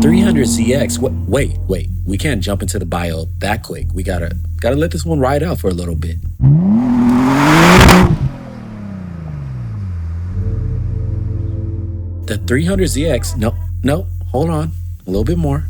300ZX, wait, we can't jump into the bio that quick. We gotta let this one ride out for a little bit. The 300ZX, no, hold on, a little bit more.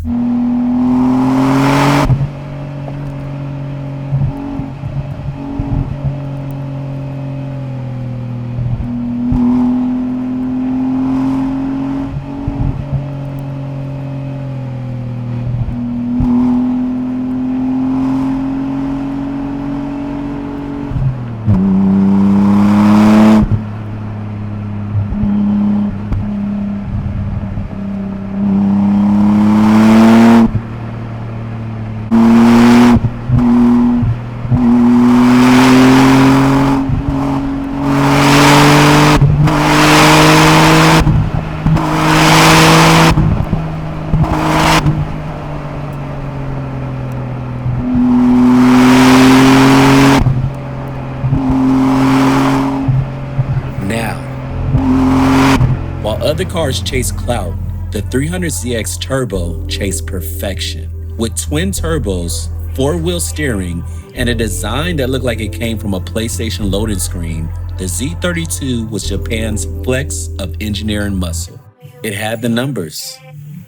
Other cars chase clout, the 300ZX Turbo chased perfection. With twin turbos, four-wheel steering, and a design that looked like it came from a PlayStation loading screen, the Z32 was Japan's flex of engineering muscle. It had the numbers,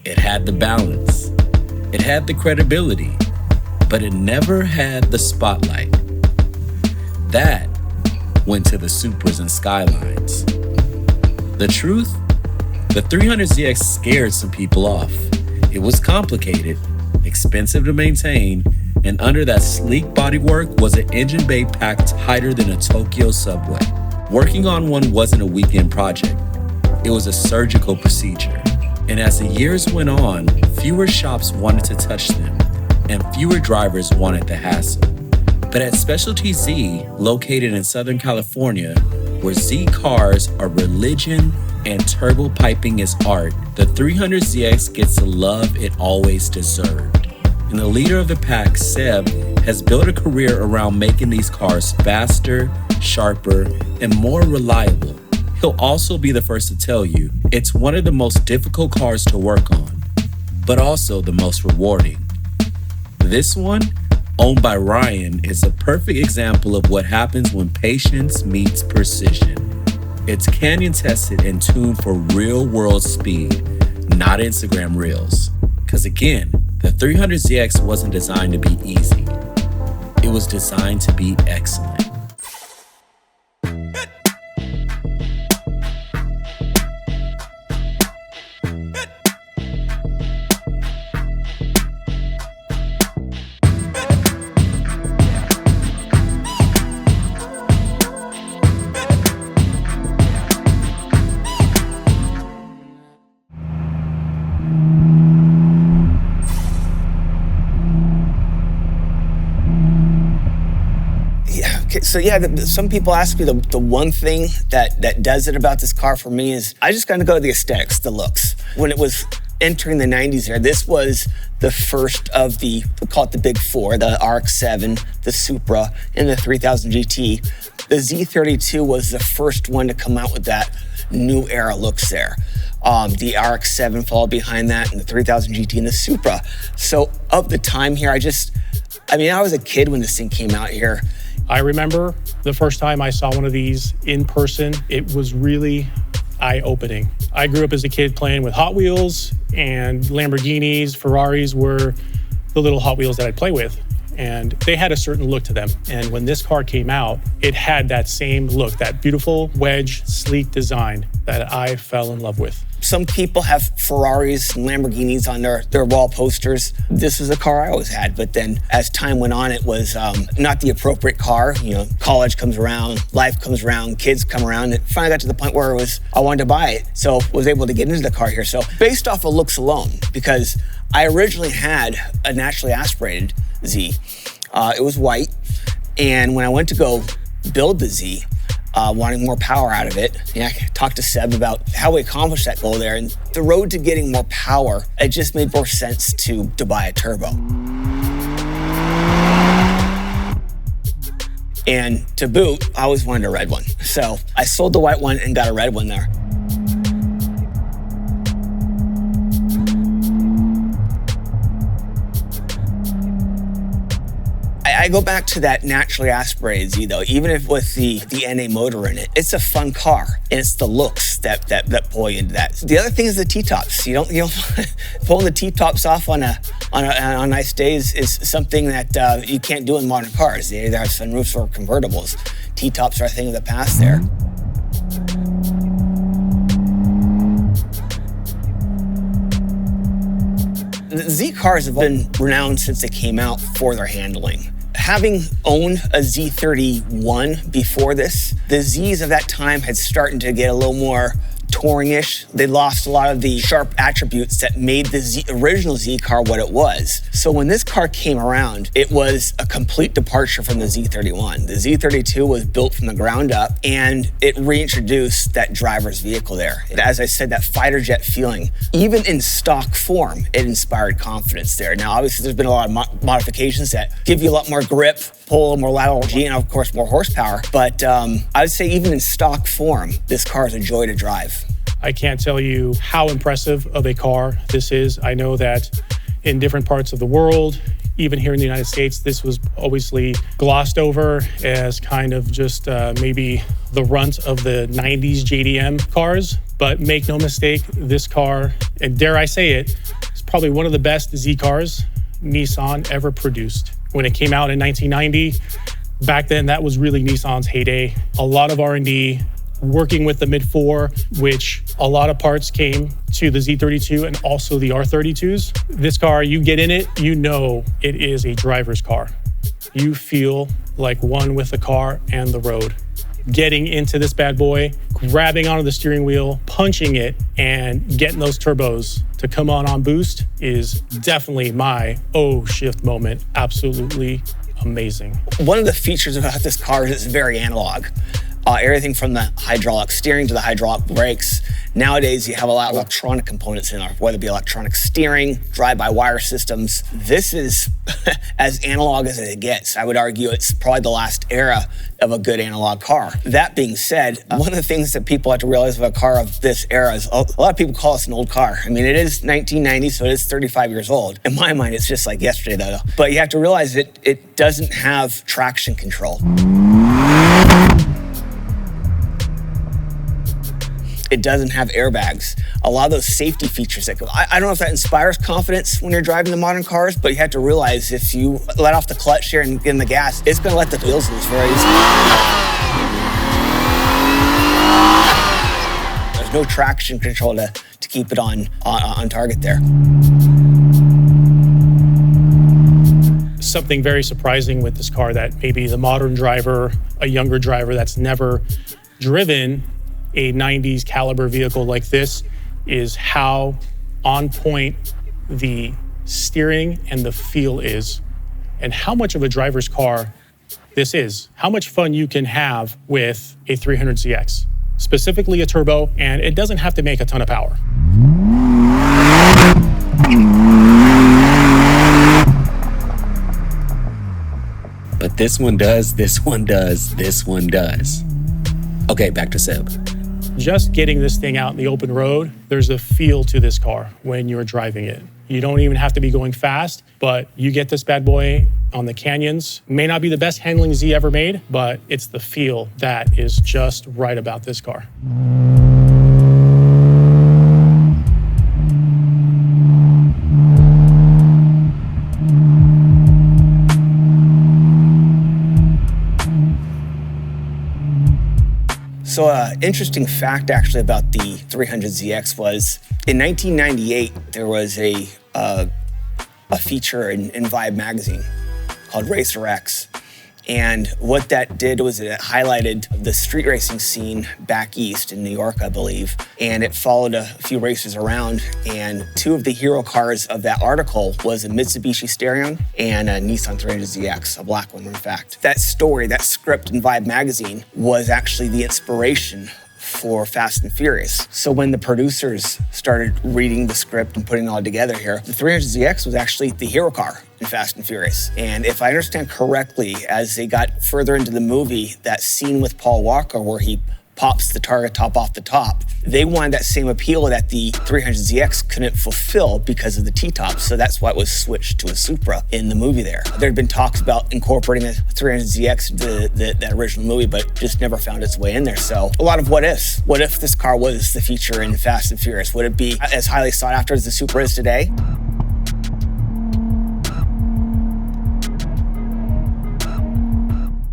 it had the balance, it had the credibility, but it never had the spotlight. That went to the Supras and Skylines. The truth? The 300ZX scared some people off. It was complicated, expensive to maintain, and under that sleek bodywork was an engine bay packed tighter than a Tokyo subway. Working on one wasn't a weekend project. It was a surgical procedure. And as the years went on, fewer shops wanted to touch them, and fewer drivers wanted the hassle. But at Specialty Z, located in Southern California, where Z cars are religion and turbo piping is art, the 300ZX gets the love it always deserved. And the leader of the pack, Seb, has built a career around making these cars faster, sharper, and more reliable. He'll also be the first to tell you it's one of the most difficult cars to work on, but also the most rewarding. This one, owned by Ryan, is a perfect example of what happens when patience meets precision. It's canyon tested and tuned for real world speed, not Instagram reels. Cause again, the 300ZX wasn't designed to be easy. It was designed to be excellent. So yeah, some people ask me the one thing that does it about this car for me is I just gotta go to the aesthetics, the looks. When it was entering the 90s there, this was the first of we call it the big four, the RX-7, the Supra, and the 3000 GT. The Z32 was the first one to come out with that new era looks there. The RX-7 followed behind that, and the 3000 GT and the Supra. So of the time here, I was a kid when this thing came out here. I remember the first time I saw one of these in person, it was really eye-opening. I grew up as a kid playing with Hot Wheels, and Lamborghinis, Ferraris were the little Hot Wheels that I'd play with. And they had a certain look to them. And when this car came out, it had that same look, that beautiful wedge, sleek design that I fell in love with. Some people have Ferraris and Lamborghinis on their wall posters. This was a car I always had, but then as time went on, it was not the appropriate car. You know, college comes around, life comes around, kids come around. It finally got to the point where I wanted to buy it, so was able to get into the car here. So based off of looks alone, because I originally had a naturally aspirated Z. It was white, and when I went to go build the Z, wanting more power out of it. I talked to Seb about how we accomplished that goal there, and the road to getting more power, it just made more sense to buy a turbo. And to boot, I always wanted a red one. So I sold the white one and got a red one there. I go back to that naturally aspirated Z though, even if with the NA motor in it. It's a fun car, and it's the looks that pull you into that. The other thing is the T-tops. You don't pulling the T-tops off on nice days is something that you can't do in modern cars. They either have sunroofs or convertibles. T-tops are a thing of the past there. The Z cars have been renowned since they came out for their handling. Having owned a Z31 before this, the Zs of that time had started to get a little more touring-ish. They lost a lot of the sharp attributes that made the original Z car what it was. So when this car came around, it was a complete departure from the Z31. The Z32 was built from the ground up, and it reintroduced that driver's vehicle there. As I said, that fighter jet feeling, even in stock form, it inspired confidence there. Now, obviously, there's been a lot of modifications that give you a lot more grip, pull a more lateral G, and of course, more horsepower. But I would say even in stock form, this car is a joy to drive. I can't tell you how impressive of a car this is. I know that in different parts of the world, even here in the United States, this was obviously glossed over as kind of just maybe the runt of the 90s JDM cars. But make no mistake, this car, and dare I say it, is probably one of the best Z cars Nissan ever produced. When it came out in 1990, back then that was really Nissan's heyday. A lot of R&D, working with the mid-4, which a lot of parts came to the Z32 and also the R32s. This car, you get in it, you know it is a driver's car. You feel like one with the car and the road. Getting into this bad boy, grabbing onto the steering wheel, punching it, and getting those turbos to come on boost is definitely my shift moment. Absolutely amazing. One of the features about this car is it's very analog. Everything from the hydraulic steering to the hydraulic brakes. Nowadays, you have a lot of electronic components in there, whether it be electronic steering, drive-by-wire systems. This is as analog as it gets. I would argue it's probably the last era of a good analog car. That being said, one of the things that people have to realize about a car of this era is a lot of people call this an old car. I mean, it is 1990, so it is 35 years old. In my mind, it's just like yesterday, though. But you have to realize it doesn't have traction control. It doesn't have airbags. A lot of those safety features that go, I don't know if that inspires confidence when you're driving the modern cars, but you have to realize if you let off the clutch here and get in the gas, it's gonna let the wheels loose very easily. There's no traction control to keep it on target there. Something very surprising with this car that maybe the modern driver, a younger driver that's never driven a 90s caliber vehicle like this, is how on point the steering and the feel is, and how much of a driver's car this is. How much fun you can have with a 300ZX, specifically a turbo, and it doesn't have to make a ton of power. But this one does, this one does, this one does. Okay, back to Seb. Just getting this thing out in the open road, there's a feel to this car when you're driving it. You don't even have to be going fast, but you get this bad boy on the canyons. May not be the best handling Z ever made, but it's the feel that is just right about this car. So interesting fact actually about the 300ZX was in 1998, there was a feature in Vibe magazine called Racer X. And what that did was it highlighted the street racing scene back east in New York, I believe. And it followed a few races around. And two of the hero cars of that article was a Mitsubishi Starion and a Nissan 300ZX, a black one, in fact. That story, that script in Vibe magazine was actually the inspiration for Fast and Furious. So when the producers started reading the script and putting it all together here, the 300ZX was actually the hero car in Fast and Furious. And if I understand correctly, as they got further into the movie, that scene with Paul Walker where he pops the target top off the top. They wanted that same appeal that the 300ZX couldn't fulfill because of the T-top. So that's why it was switched to a Supra in the movie there. There had been talks about incorporating a 300ZX into the original movie, but just never found its way in there. So a lot of what ifs. What if this car was the feature in Fast and Furious? Would it be as highly sought after as the Supra is today?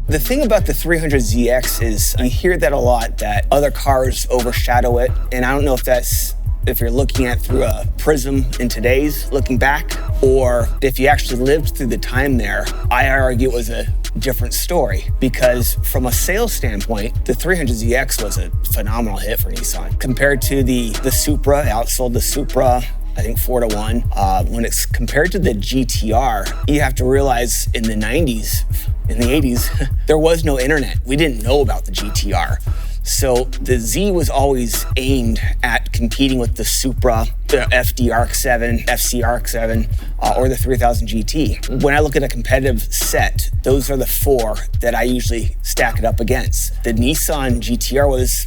The thing about the 300ZX is you hear that a lot, that other cars overshadow it. And I don't know if you're looking at through a prism in today's looking back, or if you actually lived through the time there. I argue it was a different story, because from a sales standpoint, the 300ZX was a phenomenal hit for Nissan. Compared to the Supra, it outsold the Supra, I think 4-1. When it's compared to the GTR, you have to realize in the 90s, in the 80s, there was no internet. We didn't know about the GTR. So the Z was always aimed at competing with the Supra, the FD ARC-7, FC ARC-7, or the 3000 GT. When I look at a competitive set, those are the four that I usually stack it up against. The Nissan GTR was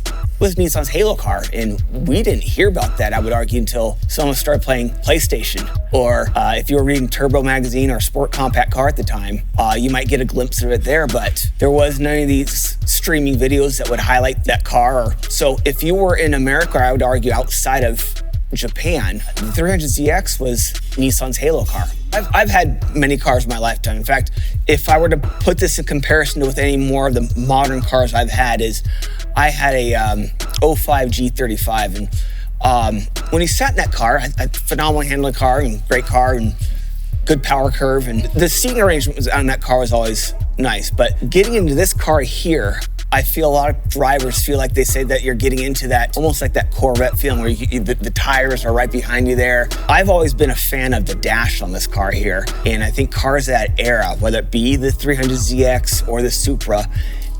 Nissan's halo car, and we didn't hear about that, I would argue, until someone started playing PlayStation, or if you were reading Turbo magazine or Sport Compact Car at the time, you might get a glimpse of it there, but there was none of these streaming videos that would highlight that car. So if you were in America, I would argue outside of Japan, the 300ZX was Nissan's halo car. I've had many cars in my lifetime. In fact, if I were to put this in comparison with any more of the modern cars I've had, I had a 05 G35, and when he sat in that car, a phenomenally handling car and great car and good power curve, and the seating arrangement on that car was always nice. But getting into this car here, I feel a lot of drivers feel like they say that you're getting into that, almost like that Corvette feeling where the tires are right behind you there. I've always been a fan of the dash on this car here. And I think cars of that era, whether it be the 300ZX or the Supra,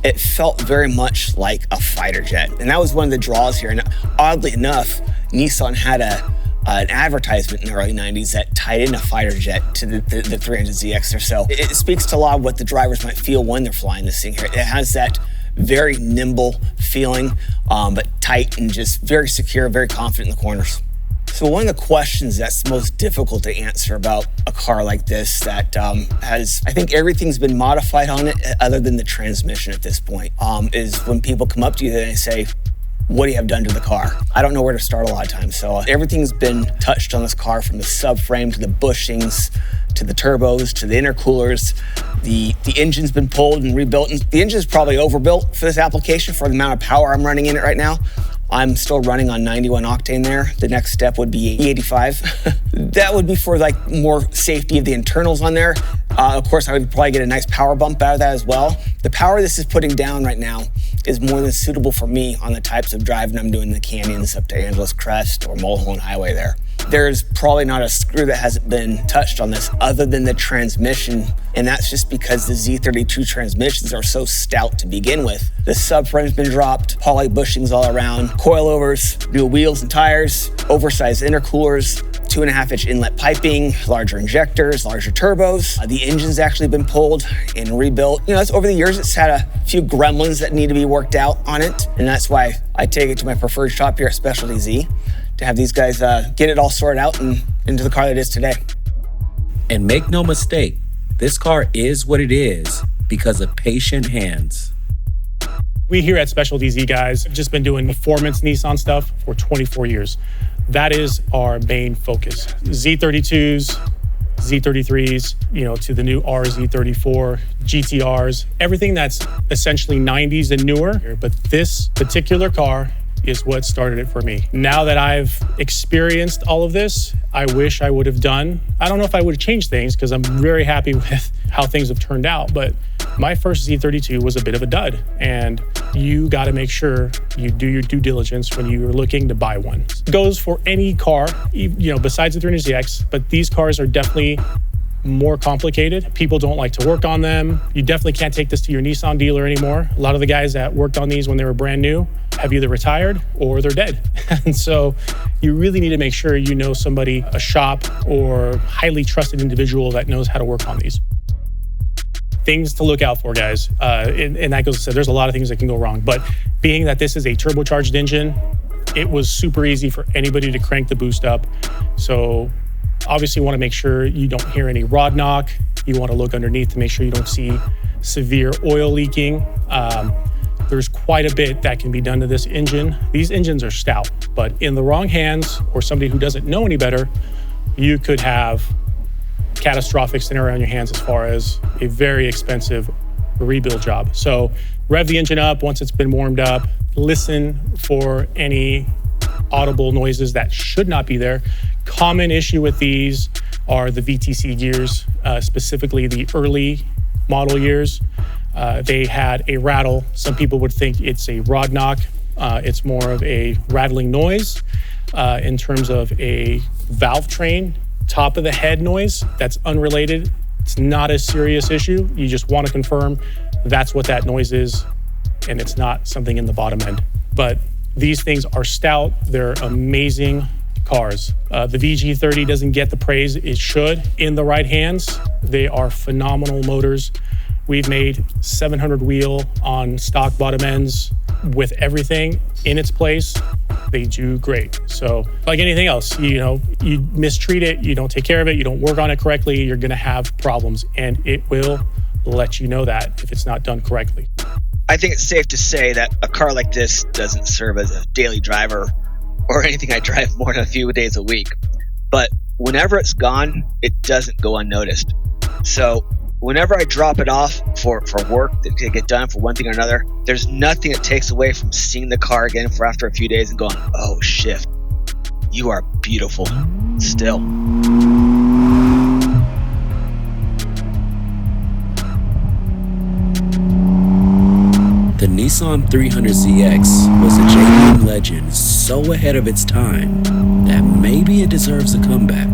it felt very much like a fighter jet. And that was one of the draws here. And oddly enough, Nissan had an advertisement in the early 90s that tied in a fighter jet to the 300ZX or so. It speaks to a lot of what the drivers might feel when they're flying this thing here. It has that very nimble feeling, but tight and just very secure, very confident in the corners. So one of the questions that's most difficult to answer about a car like this that has, I think everything's been modified on it other than the transmission at this point, is when people come up to you and they say, what do you have done to the car? I don't know where to start a lot of times. So everything's been touched on this car, from the subframe to the bushings, to the turbos, to the intercoolers. The engine's been pulled and rebuilt. And the engine's probably overbuilt for this application for the amount of power I'm running in it right now. I'm still running on 91 octane there. The next step would be E85. That would be for like more safety of the internals on there. Of course, I would probably get a nice power bump out of that as well. The power this is putting down right now is more than suitable for me on the types of driving I'm doing in the canyons up to Angeles Crest or Mulholland Highway there. There's probably not a screw that hasn't been touched on this other than the transmission, and that's just because the Z32 transmissions are so stout to begin with. The subframe's been dropped, poly bushings all around, coilovers, new wheels and tires, oversized intercoolers, 2.5-inch inlet piping, larger injectors, larger turbos. The engine's actually been pulled and rebuilt. You know, over the years, it's had a few gremlins that need to be worked out on it, and that's why I take it to my preferred shop here at Specialty Z, to have these guys get it all sorted out and into the car that it is today. And make no mistake, this car is what it is because of patient hands. We here at Specialty Z, guys, have just been doing performance Nissan stuff for 24 years. That is our main focus. Z32s, Z33s, to the new RZ34, GTRs, everything that's essentially 90s and newer. But this particular car is what started it for me. Now that I've experienced all of this, I wish I would have done. I don't know if I would have changed things because I'm very happy with how things have turned out, but my first Z32 was a bit of a dud, and you got to make sure you do your due diligence when you're looking to buy one. It goes for any car, besides the 300ZX, but these cars are definitely more complicated. People don't like to work on them. You definitely can't take this to your Nissan dealer anymore. A lot of the guys that worked on these when they were brand new have either retired or they're dead. And so you really need to make sure you know somebody, a shop or highly trusted individual that knows how to work on these. things to look out for, guys. And that goes to say there's a lot of things that can go wrong. But being that this is a turbocharged engine, it was super easy for anybody to crank the boost up. So obviously you want to make sure you don't hear any rod knock. You want to look underneath to make sure you don't see severe oil leaking. There's quite a bit that can be done to this engine. These engines are stout, but in the wrong hands or somebody who doesn't know any better, you could have catastrophic scenario on your hands as far as a very expensive rebuild job. So rev the engine up once it's been warmed up, listen for any audible noises that should not be there. Common issue with these are the VTC gears, specifically the early model years. They had a rattle. Some people would think it's a rod knock. It's more of a rattling noise. In terms of a valve train, top of the head noise, that's unrelated. It's not a serious issue. You just want to confirm that's what that noise is, and it's not something in the bottom end. But these things are stout. They're amazing cars. The VG30 doesn't get the praise it should. In the right hands, they are phenomenal motors. We've made 700 wheel on stock bottom ends with everything in its place. They do great. So like anything else, you mistreat it, you don't take care of it, you don't work on it correctly, you're gonna have problems, and it will let you know that if it's not done correctly. I think it's safe to say that a car like this doesn't serve as a daily driver or anything I drive more than a few days a week. But whenever it's gone, it doesn't go unnoticed. So whenever I drop it off for work to get done for one thing or another, there's nothing that takes away from seeing the car again for after a few days and going, oh shit, you are beautiful still. The Nissan 300ZX was a JDM legend so ahead of its time that maybe it deserves a comeback.